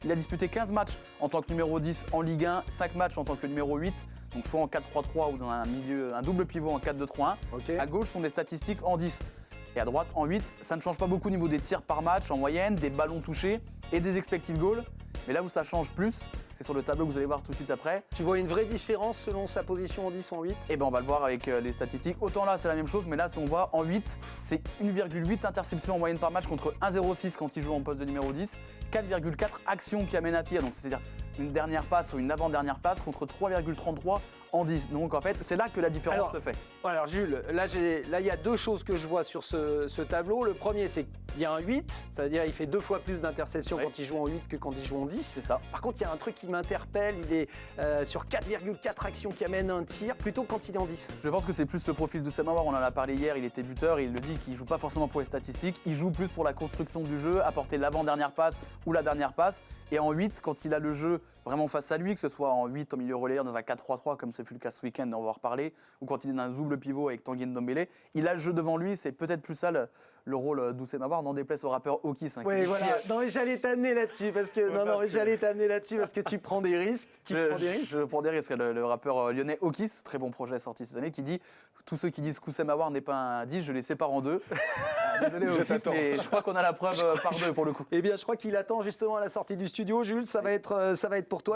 Il a disputé 15 matchs en tant que numéro 10 en Ligue 1, 5 matchs en tant que numéro 8, donc soit en 4-3-3 ou dans un double pivot en 4-2-3-1. Okay. À gauche sont des statistiques en 10. Et à droite, en 8, ça ne change pas beaucoup au niveau des tirs par match en moyenne, des ballons touchés et des expected goals. Mais là où ça change plus, c'est sur le tableau que vous allez voir tout de suite après. Tu vois une vraie différence selon sa position en 10 ou en 8? Et ben on va le voir avec les statistiques. Autant là c'est la même chose, mais là si on voit en 8, c'est 1,8 interceptions en moyenne par match contre 1,06 quand il joue en poste de numéro 10, 4,4 actions qui amènent à tir, donc c'est-à-dire une dernière passe ou une avant-dernière passe contre 3,33 en 10. Donc en fait, c'est là que la différence se fait. Alors Jules, là il y a deux choses que je vois sur ce tableau. Le premier, c'est qu'il y a un 8, c'est-à-dire il fait 2 fois plus d'interceptions quand il joue en 8 que quand il joue en 10. C'est ça. Par contre, il y a un truc qui m'interpelle, il est sur 4,4 actions qui amènent un tir, plutôt quand il est en 10. Je pense que c'est plus le profil de Oussama Aouar, on en a parlé hier, il était buteur, et il le dit qu'il joue pas forcément pour les statistiques, il joue plus pour la construction du jeu, apporter l'avant-dernière passe ou la dernière passe. Et en 8, quand il a le jeu vraiment face à lui, que ce soit en 8 au milieu relayeur, dans un 4-3-3 comme ce fut le cas ce week-end, on va en reparler, ou quand il est dans un double pivot avec Tanguy Ndombele, il a le jeu devant lui, c'est peut-être plus ça le rôle d'Oussama Aouar, n'en déplaise au rappeur Okis. Oui, voilà. Non, mais j'allais t'amener là-dessus parce que tu prends des risques. Je prends des risques. Le rappeur lyonnais Okis, très bon projet sorti cette année, qui dit tous ceux qui disent qu'Oussama Aouar n'est pas un 10, je les sépare en deux. Désolé Okis, mais je crois qu'on a la preuve par deux pour le coup. Eh bien, je crois qu'il attend justement à la sortie du studio, Jules. Ça va être pour toi.